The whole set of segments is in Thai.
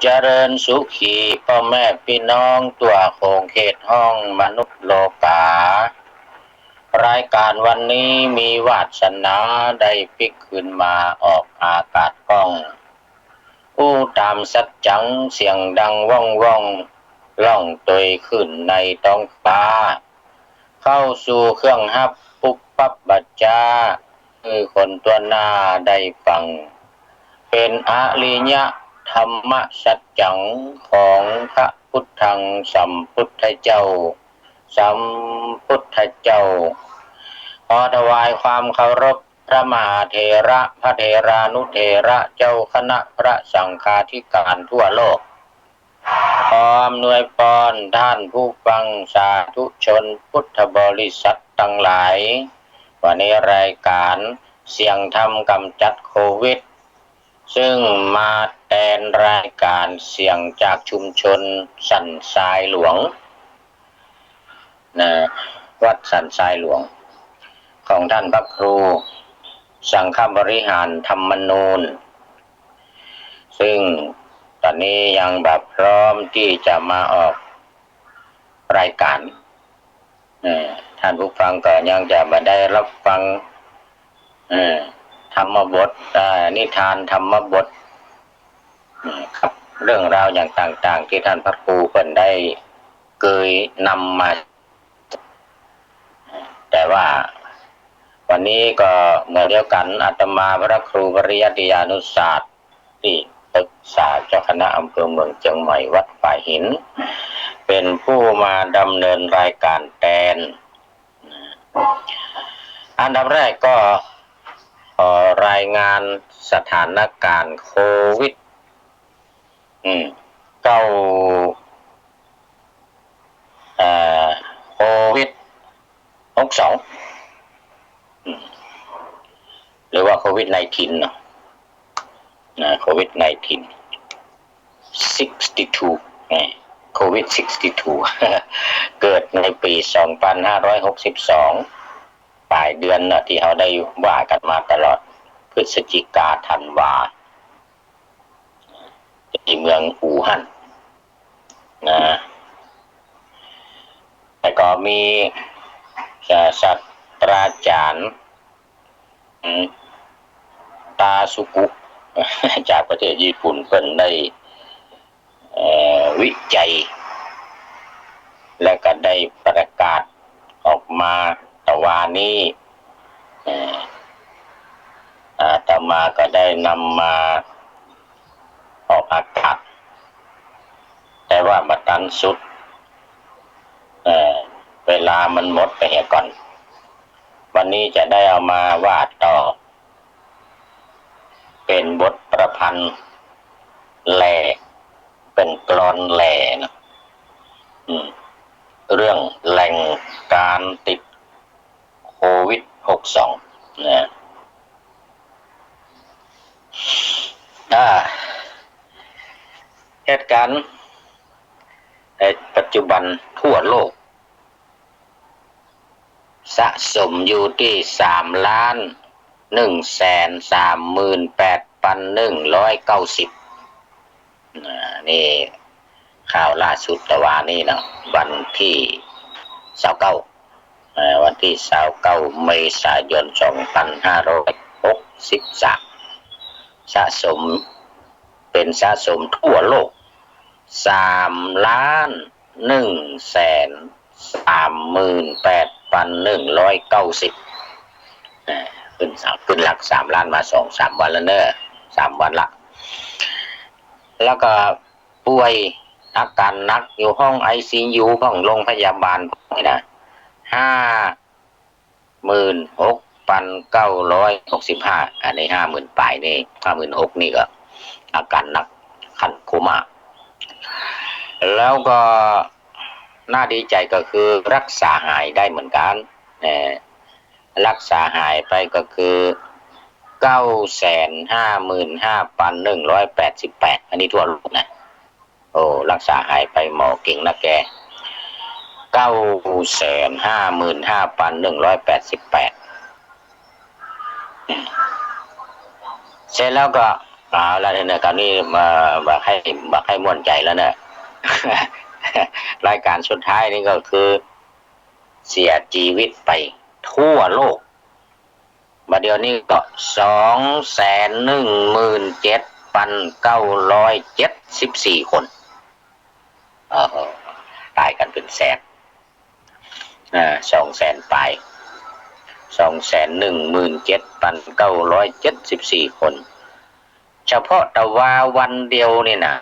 เจริญสุขีพ่อแม่พี่น้องตัวโคงเขตห้องมนุษย์โลการายการวันนี้มีวาสนาได้ปิกขึ้นมาออกอากาศกล้องอู้ตามสัจจังเสียงดังว่องว่องล่องตยขึ้นในท้องฟ้าเข้าสู่เครื่องฮับปุ๊บปั๊บบัจจาคือคนตัวหน้าได้ฟังเป็นอริยธรรมสัจจังของพระพุทธังสัมพุทธเจ้าสัมพุทธเจ้าขอถวายความเคารพพระมหาเถระพระเถรานุเถระเจ้าคณะพระสังฆาธิการทั่วโลกขออำนวยพรท่านผู้ฟังสาธุชนพุทธบริษัททั้งหลายวันนี้รายการเสียงธรรมกำจัดโควิดซึ่งมาแทนรายการเสียงจากชุมชนสันทรายหลวงนะวัดสันทรายหลวงของท่านพระครูสังฆบริหารธรรมนูญซึ่งตอนนี้ยังแบบพร้อมที่จะมาออกรายการท่านผู้ฟังก็ยังจะมาได้รับฟังธรรมบทนิทานธรรมบทครับเรื่องราวอย่างต่างๆที่ท่านพระครูเพิ่นได้เคยนำมาแต่ว่าวันนี้ก็เหมือนเดียวกันอาตมาพระครูปริยัติยานุศาสตร์ที่ปรึกษาเจ้าคณะอำเภอเมืองเชียงใหม่วัดป่าหินเป็นผู้มาดำเนินรายการแทนอันดับแรกก็รายงานสถานการณ์โควิดเก้าโควิด62หรือว่าโควิด19เนาะโควิด19 62โควิด62เกิดในปี2562ปลายเดือนนะที่เราได้ว่ากันมาตลอดพฤศจิกาธันวาที่เมืองอู่ฮั่นนะแต่ก็มีศาสตราจารย์ตาสุกุจากประเทศญี่ปุ่นเพิ่นได้วิจัยและก็ได้ประกาศออกมาตะวานี้อาตมาก็ได้นำมาออกอากาศแต่ว่ามาตันสุดเวลามันหมดไปเหี่ยก่อนวันนี้จะได้เอามาวาดต่อเป็นบทประพันธ์แหล่เป็นกลอนแหล่นะเรื่องแหล่งการติดโควิด62นะเหตุการณ์ในปัจจุบันทั่วโลกสะสมอยู่ที่3,138,190นี่ข่าวล่าสุดตะวันนี้นะวันที่29วันที่29เมษายน2563สะสมเป็นสะสมทั่วโลก3,138,190ขึ้นหลัก3 ล้านมา2-3 วันแล้วเนอะ3 วันละแล้วก็ป่วยอาการหนักอยู่ห้อง ICU ของโรงพยาบาลนี่นะ56,965อันนี้50,000ปลายนี่56,000นี่ก็อาการหนักขั้นโคม่าแล้วก็น่าดีใจก็คือรักษาหายได้เหมือนกันรักษาหายไปก็คือ955,188อันนี้ทั่วโลกนะโอ้รักษาหายไปหมอเก่งนะแก955,188เสร็จแล้วก็ เอาแล้วเนี่ยคราวนี้มาบักให้ม่วนใจแล้วเนี่ย รายการสุดท้ายนี่ก็คือเสียชีวิตไปทั่วโลกมาเดี๋ยวนี้ก็217,974 คนเออตายกันเป็นแสน200,000ปลาย217,974 คนเฉพาะแต่ว่าวันเดียวนี่นะ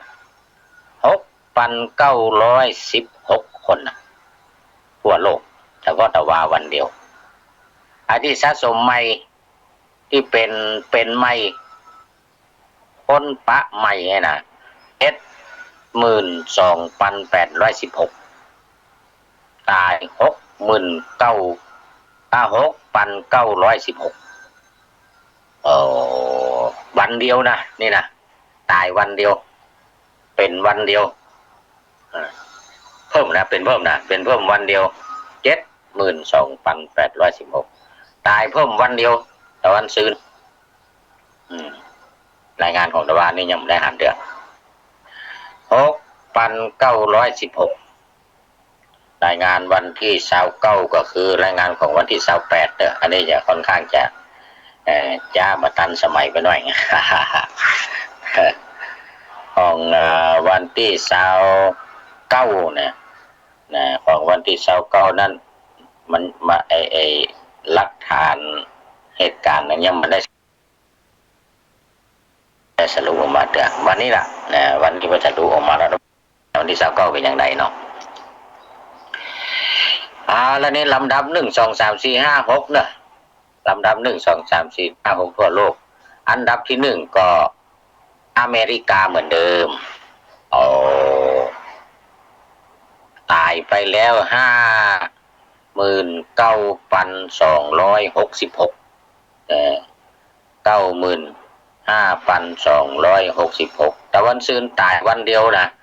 6,916 คนนะทั่วโลกเฉพาะแต่ว่าวันเดียวอันที่สะสมใหม่ที่เป็นใหม่พ้นปะใหม่ไงนะ12,816ตาย6,916วันเดียวนะนี่นะตายวันเดียวเป็นวันเดียวเพิ่มนะเป็นเพิ่มวันเดียว72,816ตายเพิ่มวันเดียวแต่วันซืนรายงานของตะวันนี่ยังไม่ได้หันเดือน6,916รายงานวันที่29ก็คือรายงานของวันที่28เนี่ยอันนี้จะค่อนข้างจะจ้ามาตันสมัยไปหน่อย ของวันที่29เนี่ยนะของวันที่29นั้นมันมาหลักฐานเหตุการณ์นั้นยังไม่ได้สรุปออกมาเดี๋ยววันนี้ล่ะนะวันที่มันจะรู้ออกมาแล้ววันที่29เป็นอย่างไรเนาะแล้วนี่ลำดับ1 2 3 4 5 6เนอะลำดับ1 2 3 4 5 6ทั่วโลกอันดับที่1ก็อเมริกาเหมือนเดิมตายไปแล้ว59,266 95,266แต่วันซืนตายวันเดียวนะ2,469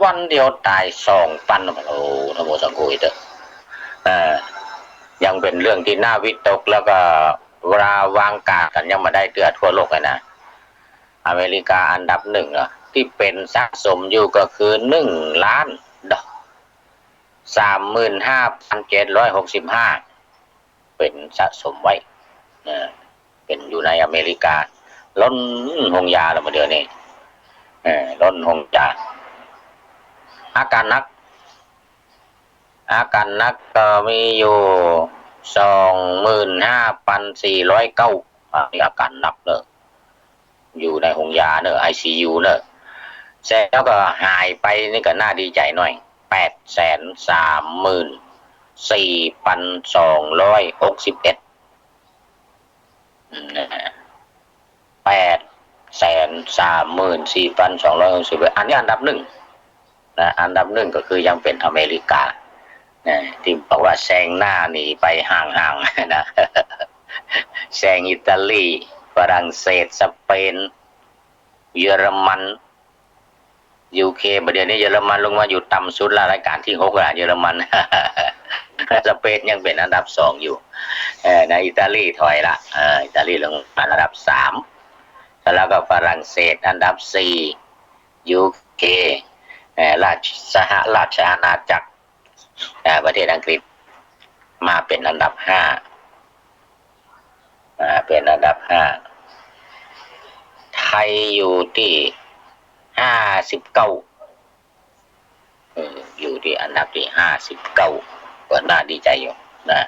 วันเดียวตาย2,000โอ้ทโมสังโฆอิเตยังเป็นเรื่องที่น่าวิตกแล้วก็เวลาวางกากันยังมาได้เตือทั่วโลกเลยนะอเมริกาอันดับที่เป็นสะสมอยู่ก็คือ1,35,765เป็นสะสมไว้เป็นอยู่ในอเมริกาล้นหงยาแล้วมาเดี๋ยวนี้ล้นหงยาอาการนักก็มีอยู่25,409นี่อาการหนักเนอะอยู่ในหงยาเนอะ ICU เนอะเสร็จแล้วก็หายไปนี่ก็น่าดีใจหน่อย834,261 834,261อันนี้อันดับนะอันดับก็คือยังเป็นอเมริกาที่บอกว่าแซงหน้าหนีไปห่างๆนะแซงอิตาลีฝรั่งเศสสเปนเยอรมันUK ประเดี๋ยวนี้เยอรมันลงมาอยู่ต่ำสุดละรายการที่6เยอรมัน สเปนยังเป็นอันดับ2อยู่ในอิตาลีถอยละอิตาลีลงมาอันดับ3แล้วก็ฝรั่งเศสอันดับ4 UK สหราชอาณาจักรประเทศอังกฤษมาเป็นอันดับ5เป็นอันดับ5ไทยอยู่ที่59อยู่ที่อันดับที่59ก็น่าดีใจอยู่นะ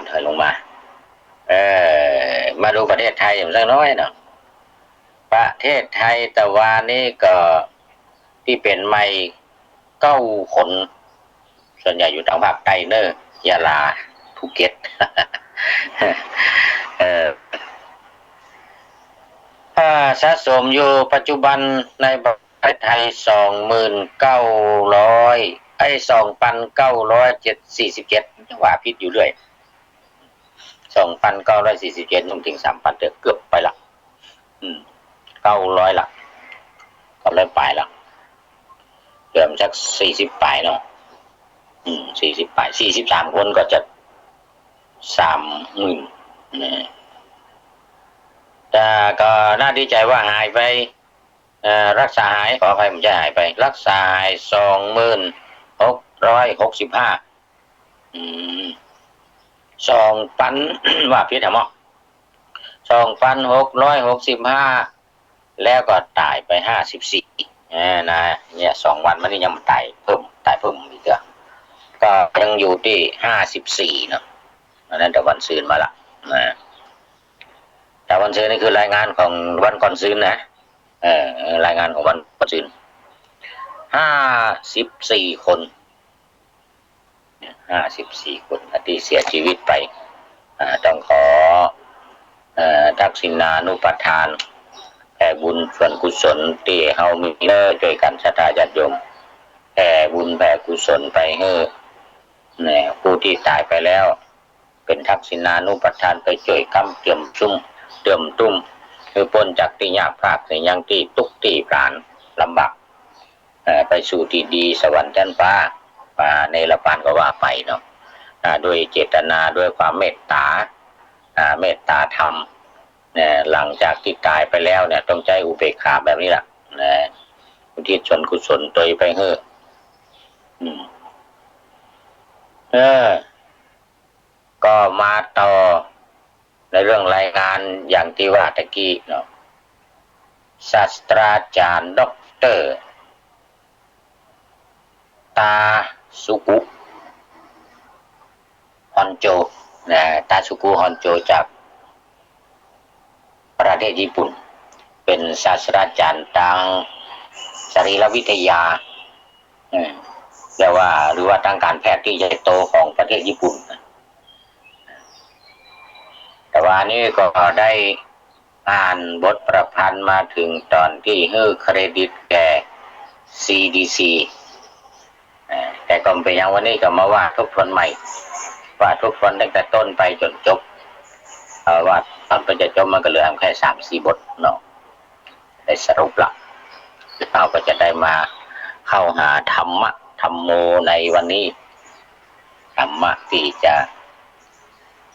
ถอยลงมามาดูประเทศไทยอย่างสักน้อยเนาะประเทศไทยแต่ว่านี่ก็ที่เป็นใหม่9 คนส่วนใหญ่อยู่ทางภาคใต้เนอะยะลาภูเก็ต สะสมอยู่ปัจจุบันในประเทศไทย2,947จังหวะพิษอยู่เรื่อย2,947ถึง 3,000เกือบไปละ900ละ900ปลายละเกือบสัก40ปลายเนาะ40ปลาย43คนก็จะ 30,000นะแต่ก็น่าดีใจว่าหายไปรักษาหายขออภัยมันจะหายไปรักษาหาย2665อืม2,000ว่าพี่ถามอ่ะ2,665แล้วก็ตายไป54นะเนี่ย2 วันมันนี่ยังตายเพิ่มอีกก็ยังอยู่ที่54เนาะอันนั้นแต่วันซืนมาละนะแต่วันซืนนี่คือรายงานของวันก่อนซืนนะรายงานของวันก่อนซืน54 คน54 คนที่เสียชีวิตไปต้องขอทักษิณานุปทานแผ่บุญส่วนกุศลที่เฮามีช่วยกันศรัทธาญาติโยมแผ่บุญแผ่กุศลไปให้ผู้ที่ตายไปแล้วเป็นทักษิณานุปทานไปช่วยคำเตรียมตุ้มคือพ้นจากที่ยากพลาดในยังที่ทุกที่ปราณลำบากไปสู่ที่ดีสวรรค์ชั้นฟ้าในละปานก็ว่าไปเนาะโดยเจตนาด้วยความเมตตาธรรมหลังจากที่ตายไปแล้วเนี่ยต้องใจอุเบกขาแบบนี้แหละอุทิศส่วนกุศลตัวไปเฮ้ก็มาต่อในเรื่องรายงานอย่างที่ว่าตะกี้เนาะศาสตราจารย์ด็อกเตอร์ตาสุกุฮอนโจตาสุกุฮอนโจจากประเทศญี่ปุ่นเป็นศาสตราจารย์ทางสรีรวิทยาหรือว่าทางการแพทย์ที่ใหญ่โตของประเทศญี่ปุ่นแต่ว่านี่ก็ได้อ่านบทประพันธ์มาถึงตอนที่ให้เครดิตแก่ CDC แต่ก็เป็นอย่างวันนี้ก็มาว่าทุกคนใหม่ว่าทุกคนตั้งแต่ต้นไปจนจบว่าตอนไปจะจบมันก็เหลือแค่3-4 บทเนาะได้สรุปละเราก็จะได้มาเข้าหาธรรมโมในวันนี้ธรรมะที่จะ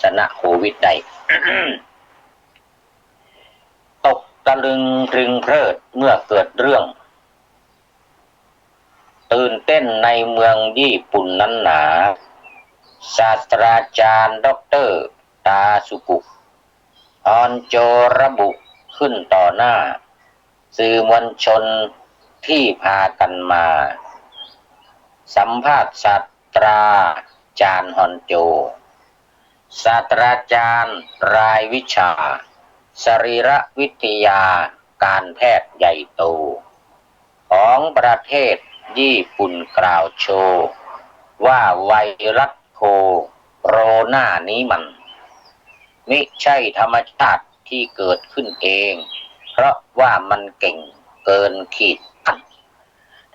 ชนะโควิดได้ ตกตะลึงตรึงเพลิดเมื่อเกิดเรื่องตื่นเต้นในเมืองญี่ปุ่นนั้นหนาศาสตราจารย์ด็อกเตอร์ตาสุกุออนโจระบุขึ้นต่อหน้าสื่อมวลชนที่พากันมาสัมภาษณ์ศาสตราจารย์ฮอนโจศาสตราจารย์รายวิชาสรีรวิทยาการแพทย์ใหญ่โตของประเทศญี่ปุ่นกล่าวโชว์ว่าไวรัสโคโรนานี้มันมิใช่ธรรมชาติที่เกิดขึ้นเองเพราะว่ามันเก่งเกินขีด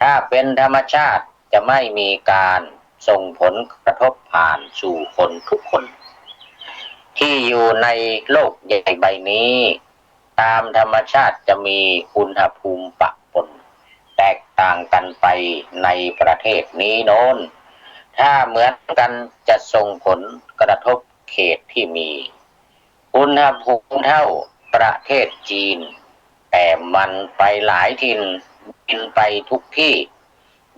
ถ้าเป็นธรรมชาติจะไม่มีการส่งผลกระทบผ่านสู่คนทุกคนที่อยู่ในโลกใหญ่ใบนี้ตามธรรมชาติจะมีอุณหภูมิปะปนแตกต่างกันไปในประเทศนี้โน้นถ้าเหมือนกันจะส่งผลกระทบเขตที่มีอุณหภูมิเท่าประเทศจีนแต่มันไปหลายถิ่นบินไปทุกที่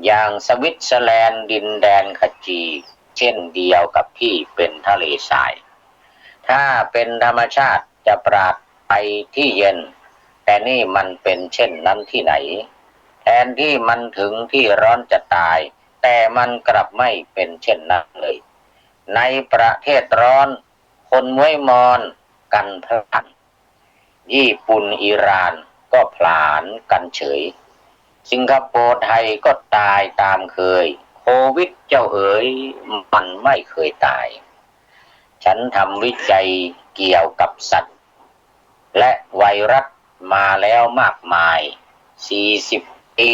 อย่างสวิตเซอร์แลนด์ดินแดนขจีเช่นเดียวกับที่เป็นทะเลทรายถ้าเป็นธรรมชาติจะปราดไปที่เย็นแต่นี่มันเป็นเช่นนั้นที่ไหนแทนที่มันถึงที่ร้อนจะตายแต่มันกลับไม่เป็นเช่นนั้นเลยในประเทศร้อนคนม้วยมอนกันพลันญี่ปุ่นอิหร่านก็ผลาญกันเฉยสิงคโปร์ไทยก็ตายตามเคยโควิดเจ้าเอ๋ยมันไม่เคยตายฉันทำวิจัยเกี่ยวกับสัตว์และไวรัสมาแล้วมากมาย40 ปี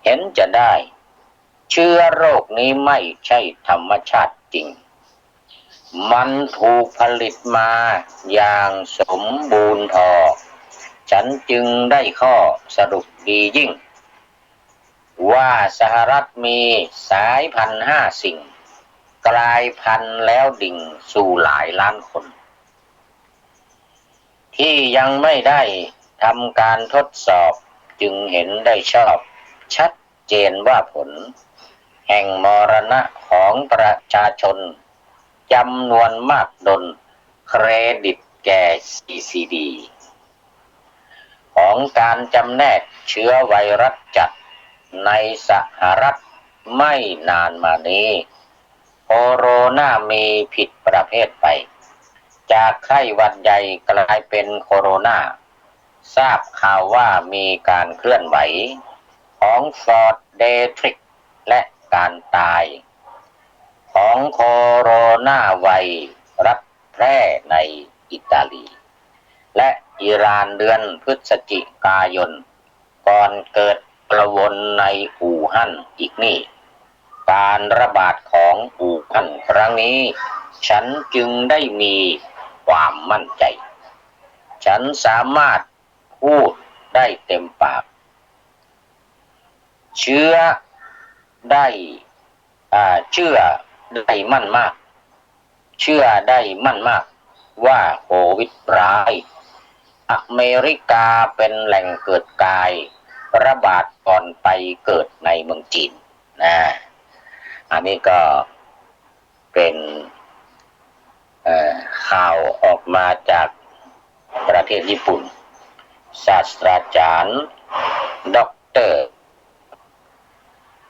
เห็นจะได้เชื้อโรคนี้ไม่ใช่ธรรมชาติจริงมันถูกผลิตมาอย่างสมบูรณ์พอฉันจึงได้ข้อสรุปดียิ่งว่าสหรัฐมีสายพันธุ์5 สิ่ง กลายพันธุ์แล้วดิ่งสู่หลายล้านคนที่ยังไม่ได้ทำการทดสอบจึงเห็นได้ชอบชัดเจนว่าผลแห่งมรณะของประชาชนจำนวนมากดลเครดิตแก่ CCD ของการจำแนกเชื้อไวรัสจัดในสหรัฐไม่นานมานี้โคโรนามีผิดประเภทไปจากไข้หวัดใหญ่กลายเป็นโคโรนาทราบข่าวว่ามีการเคลื่อนไหวของฟอร์ดเดทริกและการตายของโคโรนาไวรัสแพร่ในอิตาลีและอิหร่านเดือนพฤศจิกายนก่อนเกิดกระวนในอู่ฮั่นอีกนี่การระบาดของอู่ฮั่นครั้งนี้ฉันจึงได้มีความมั่นใจฉันสามารถพูดได้เต็มปากเชื่อได้เชื่อได้มั่นมากเชื่อได้มั่นมากว่าโควิดร้ายอเมริกาเป็นแหล่งเกิดกายระบาดก่อนไปเกิดในเมืองจีนนะอันนี้ก็เป็นข่าวออกมาจากประเทศญี่ปุ่นศาสตราจารย์ด็อกเตอร์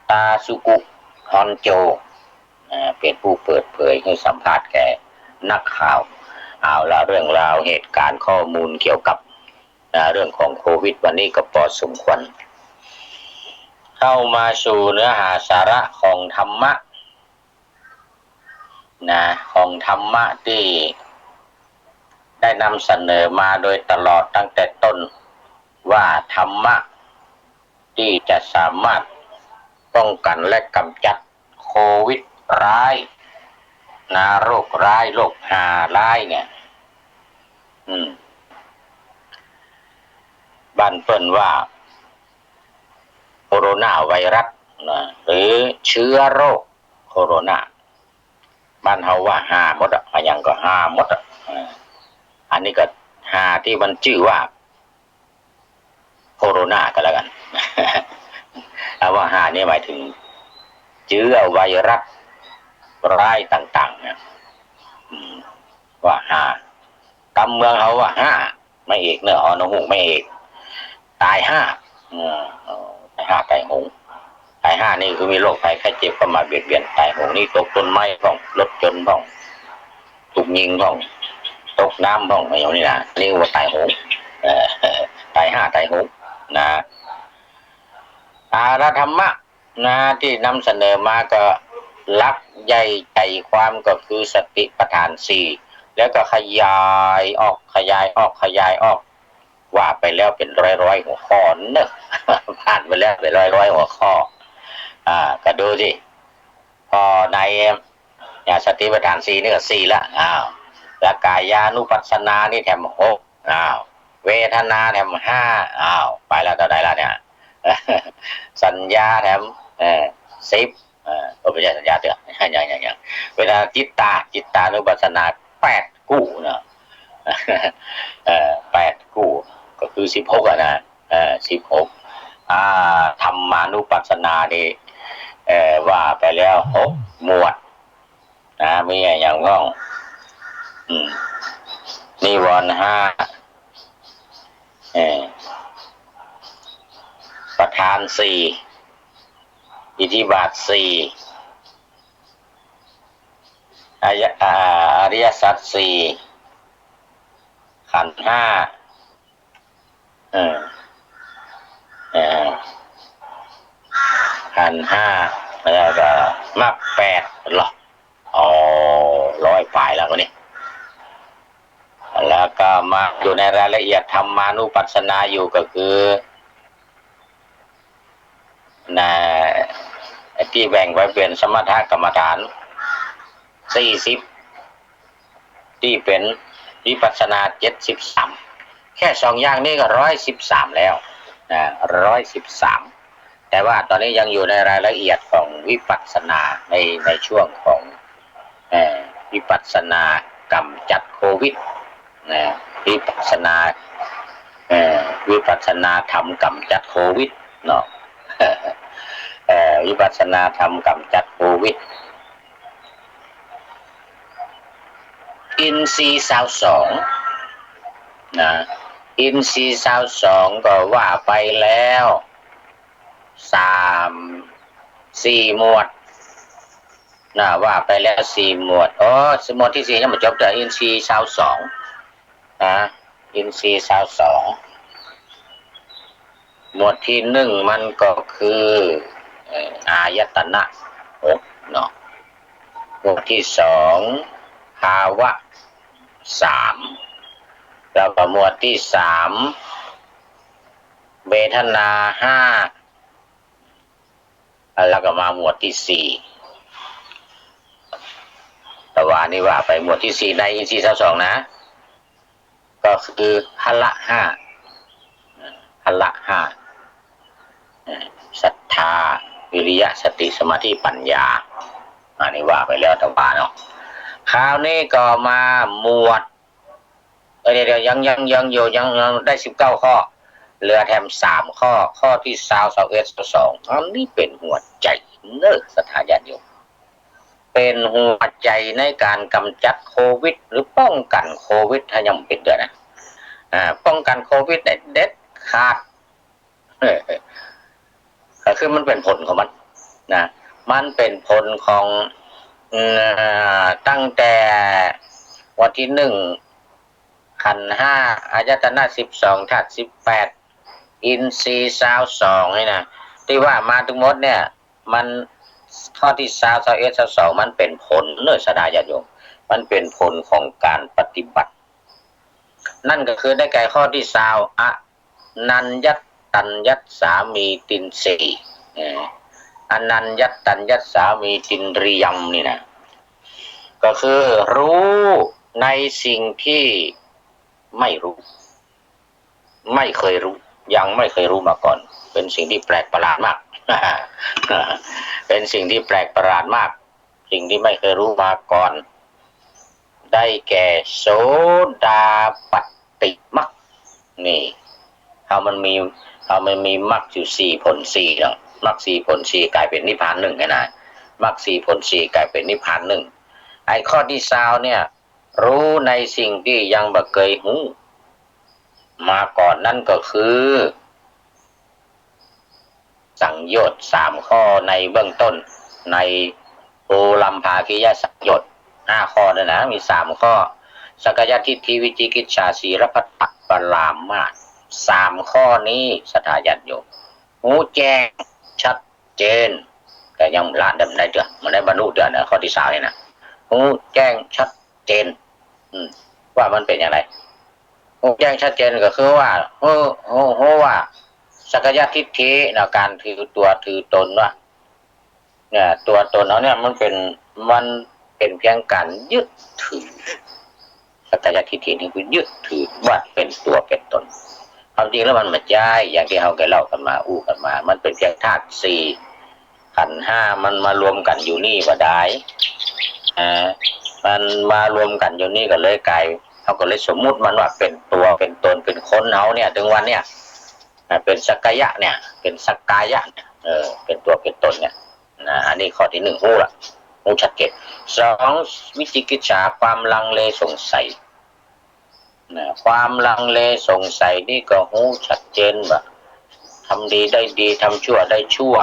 ตาสุกุฮอนโจเป็นผู้เปิดเผยให้สัมภาษณ์แก่นักข่าวเอาละเรื่องราวเหตุการณ์ข้อมูลเกี่ยวกับเรื่องของโควิดวันนี้ก็พอสมควรเข้ามาสู่เนื้อหาสาระของธรรมะของธรรมะที่ได้นำเสนอมาโดยตลอดตั้งแต่ต้นว่าธรรมะที่จะสามารถป้องกันและกำจัดโควิดร้ายโรคร้ายโรคหาร้ายเนี่ยบ้านเปิ้นว่าโคโรนาไวรัสหรือเชื้อโรคโคโรนาบ้านเฮาว่าหาหมดอ่ะอย่างก็หาหมดอ่ะอันนี้ก็หาที่มันชื่อว่าโคโรนาก็แล้วกันเอาว่าหานี่หมายถึงเชื้อไวรัสร้ายต่างๆเนี่ยว่าหากำเมืองเขาว่าห้าไม่เอกเนอะอนหูไม่เอกตายห้าตายห้าตายหงตายห้านี่คือมีโรคภัยไข้เจ็บเข้ามาเบียดเบียนตายหงนี่ตกต้นไม้บ้องรถยนต์บ้องถูกยิงบ้องตกน้ำบ้องอะไรอย่างนี้นะเรียกว่าตายหงตายห้าตายหงนะอาธรรมะที่นำเสนอมาก็ลักใหญ่ใจความก็คือสติปัฏฐานสี่แล้วก็ขยายออกว่าไปแล้วเป็นร้อยหัวข้อเนอะผ่านไปแล้วเป็นร้อยหัวข้อก็ดูสิพอในสติปัฏฐานสี่นี่ก็สี่ละแล้วกายานุปัสสนานี่แถมหกเวทนาแถมห้าไปแล้วต่อได้ละเนี่ยสัญญาแถม10ไม่ใช่สัญญาเถอะอย่างเวลาจิตตานุปัสสนา8กู้เนาะ8กู้ก็คือ16นะ16ธรรมานุปัสสนานี่ว่าไปแล้ว6หมวดมีอย่างก้องนิวรณ์5ประธาน4อิทธิบาท4อริยสัจ4ขันธ์5ขันธ์5แล้วก็มรรค8หรอ100ฝ่ายแล้วก็นี่แล้วก็มาอยู่ในรายละเอียดธรรมานุปัสสนาอยู่ก็คือที่แบ่งไว้เป็นสมถกรรมฐาน40ที่เป็นวิปัสสนา73แค่2อย่างนี้ก็113แล้ว113แต่ว่าตอนนี้ยังอยู่ในรายละเอียดของวิปัสสนาในช่วงของ วิปัสสนากำจัดโควิดนะวิปัสสนาวิปัสสนาธรรมกำจัดโควิดเนาะวิปัสสนาธรรมกำจัดโควิดอินทรีย์22นะอินทรีย์22ก็ว่าไปแล้ว4 หมวดนะว่าไปแล้ว4 หมวดหมวดที่4ยังไม่จบแต่อินทรีย์22นะอินทรีย์22หมวดที่1มันก็คืออายตนะ6เนาะหมวดที่2ภาวะ3แล้วก็หมวดที่3เวทนา5แล้วก็มาหมวดที่4แต่ว่านี่ว่าไปหมวดที่4ในอินทรีย์22นะก็คือพละ5พละ5ศรัทธาวิริยะสติสมาธิปัญญาอันนี้ว่าไปแล้วทั้งป่าเนาะคราวนี้ก็มาหมวดเดี๋ยวยังอยู่ยังได้19 ข้อเหลือแถม3 ข้อที่21 22อันนี้เป็นหัวใจเนอสถาญาติโยมเป็นหัวใจในการกำจัดโควิดหรือป้องกันโควิดถ้ายังเป็นด้วยนะป้องกันโควิดเด็ดขาดก็คือมันเป็นผลของมันนะมันเป็นผลของตั้งแต่วันที่1ขันธ์5อายตนะ12ธาตุ18อินทรีย์22นี่นะที่ว่ามาทั้งหมดเนี่ยมันข้อที่21 22มันเป็นผลเนื้อสดาญาติโยมมันเป็นผลของการปฏิบัตินั่นก็คือได้แก่ข้อที่20อนัญญัตตัญญัตสามีตินสีอนัญญัตตัญญัตสามีตินริยมนี่นะก็คือรู้ในสิ่งที่ไม่รู้ไม่เคยรู้ยังไม่เคยรู้มาก่อนเป็นสิ่งที่แปลกประหลาดมาก เป็นสิ่งที่แปลกประหลาดมากสิ่งที่ไม่เคยรู้มาก่อนได้แก่โสดาปัตติมรรคนี่มันมีมรรคอยู่4 ผล 4เนาะมรรค4 ผล 4กลายเป็นนิพพาน1ไงนะมรรค4 ผล 4กลายเป็นนิพพาน1ไอ้ข้อที่20เนี่ยรู้ในสิ่งที่ยังบ่เคยรู้มาก่อนนั่นก็คือสังโยชน์3 ข้อในเบื้องต้นในโอลัมภาคิยสังโยชน์5 ข้อด้วยนะมี3 ข้อสักกายทิฏฐิวิจิกิจฉาสีรพัตตปรามาส3 ข้อนี้สถาญาติโยมหูแจ้งชัดเจนแต่ยังหลานได้เดือมันได้บรรลุเดือนนะข้อที่3นี่นะหูแจ้งชัดเจนว่ามันเป็นอย่างไรหูแจ้งชัดเจนก็คือว่าว่าสักกายทิฏฐิในการถือตัวถือตนว่าเนี่ยตัวตนเราเนี่ยมันเป็นเพียงการยึดถือสักกายทิฏฐินี่คือยึดถือว่าเป็นตัวเป็นตนความจริงแล้วมันไม่ใช่อย่างที่เราเคยเล่ากันมากันมามันเป็นเพียงธาตุ4ขันธ์5มันมารวมกันอยู่นี่ก็ได้มันมารวมกันอยู่นี่ก็เลยกลายเขาก็เลยสมมุติมันว่าเป็นตัวเป็นตนเป็นคนเขาเนี่ยถึงวันเนี่ยเป็นสักกายะเนี่ยเป็นสักกายะเนี่ยเป็นตัวเป็นตนเนี่ยอันนี้ข้อที่1รู้ชัดเจน2วิจิกิจฉาความลังเลสงสัยความลังเลสงสัยนี่ก็รู้ชัดเจนว่าทำดีได้ดีทำชั่วได้ชั่ว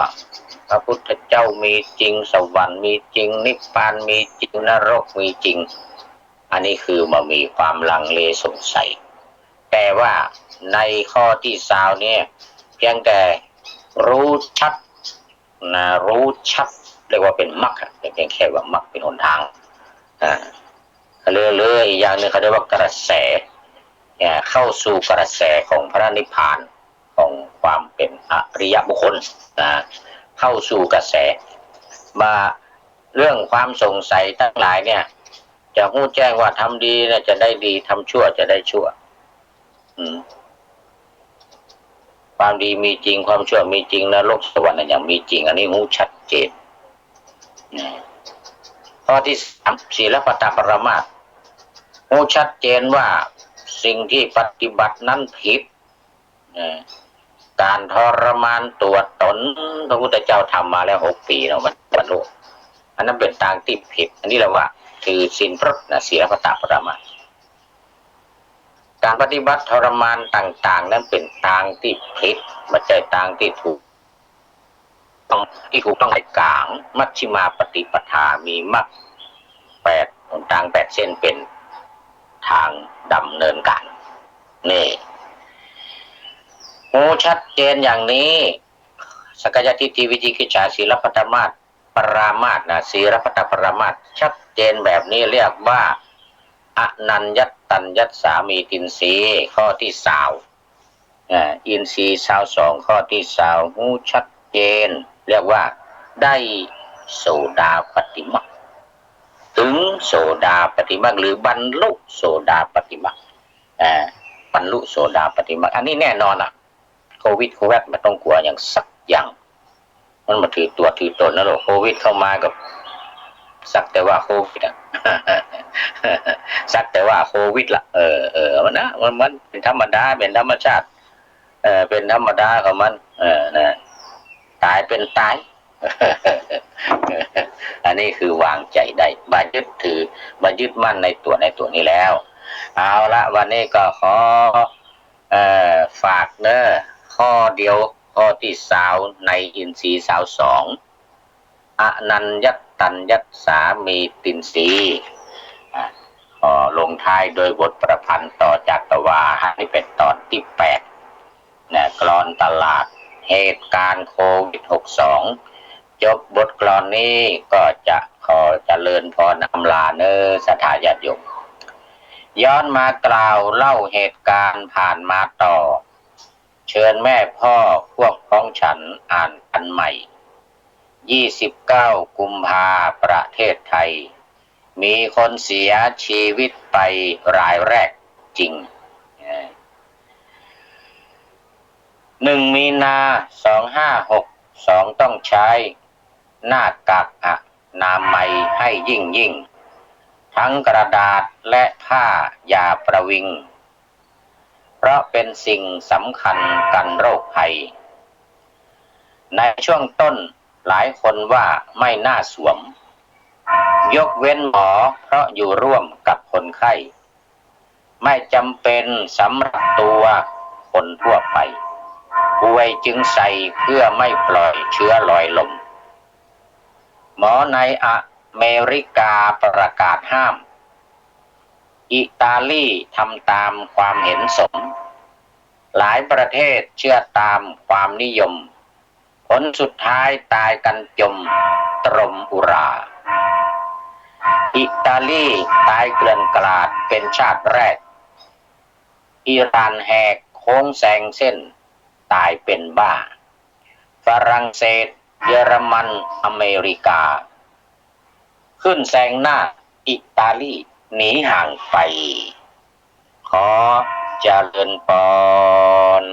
พระพุทธเจ้ามีจริงสวรรค์มีจริงนิพพานมีจริงนรกมีจริงอันนี้คือมันมีความลังเลสงสัยแต่ว่าในข้อที่20เนี่ยเพียงแต่รู้ชัดรู้ชัดเรียกว่าเป็นมรรคเพียงแค่ว่ามรรคเป็นหนทางเลยอีกอย่างนึงเขาเรียกว่ากระแสเข้าสู่กระแสของพระนิพพานของความเป็นอริยบุคคลเข้าสู่กระแสมาเรื่องความสงสัยทั้งหลายเนี่ยจะรู้แจ้งว่าทำดีเนี่ยจะได้ดีทำชั่วจะได้ชั่วความดีมีจริงความชั่วมีจริงนรกสวรรค์อย่างมีจริงอันนี้รู้ชัดเจน ข้อที่3ศีลปตปรมาสสรู้ชัดเจนว่าสิ่งที่ปฏิบัตินั้นผิดการทรมานตัวตนพระพุทธเจ้าทำมาแล้ว6 ปีแล้วมันบรรลุอันนั้นเป็นทางที่ผิดอันนี้เราว่าคือศีลพรตนะศีลปตปรมาสการปฏิบัติทรมานต่างๆนั้นเป็นทางที่ผิดไม่ใช่ทางที่ถูกต้องในกลางมัชฌิมาปฏิปทามีมรรค8หนทาง8เส้นเป็นทางดำเนินการนี่หูชัดเจนอย่างนี้สักกายทิฏฐิวิจิกิจฉาศีลปตมาสปรามาสนะศีลปตปรามาสชัดเจนแบบนี้เรียกว่าอนัญญัตตัญญัตสามีตินสีข้อที่20อินทรีย์22ข้อที่20หูชัดเจนเรียกว่าได้โสดาปฏิมรรคถึงโสดาปฏิมรรคหรือบรรลุโสดาปฏิมรรคบรรลุโสดาปฏิมรรคอันนี้แน่นอนอ่ะโควิดไม่ต้องกลัวอย่างสักอย่างมันมาถือตัวถือตนนะหรอกโควิดเข้ามากับสักแต่ว่าโควิดอ่ะ สักแต่ว่าโควิดละมันนะมันเป็นธรรมดาเป็นธรรมชาติเป็นธรรมดาของมันนะตายเป็นตาย อันนี้คือวางใจได้มายึดถือมายึดมั่นในตัวนี้แล้วเอาละวันนี้ก็ขอฝากเนอะข้อเดียวข้อที่20ในอินทรีย์22อนัญญัตตัญญัตสามีตินสีลงท้ายโดยบทประพันธ์ต่อจากตวาให้เป็นตอนที่8นะกลอนตลาดเหตุการณ์โควิด62จบบทกลอนนี้ก็จะขอเจริญพรอำลาเนอสถาญาติโยมย้อนมากล่าวเล่าเหตุการณ์ผ่านมาต่อเชิญแม่พ่อพวกพ้องฉันอ่านอันใหม่29กุมภาประเทศไทยมีคนเสียชีวิตไปรายแรกจริง1 มีนา2562ต้องใช้หน้ากากอนามัยให้ยิ่งทั้งกระดาษและผ้ายาประวิงเพราะเป็นสิ่งสำคัญกันโรคภัยในช่วงต้นหลายคนว่าไม่น่าสวมยกเว้นหมอเพราะอยู่ร่วมกับคนไข้ไม่จำเป็นสำหรับตัวคนทั่วไปป่วยจึงใส่เพื่อไม่ปล่อยเชื้อลอยลมหมอในอเมริกาประกาศห้ามอิตาลีทำตามความเห็นสมหลายประเทศเชื่อตามความนิยมผลสุดท้ายตายกันจมตรมอุราอิตาลีตายเกลื่อนกลาดเป็นชาติแรกอิหร่านแหกโค้งแซงเส้นตายเป็นบ้าฝรั่งเศสเยอรมันอเมริกาขึ้นแซงหน้าอิตาลีหนีห่างไปขอเจริญพร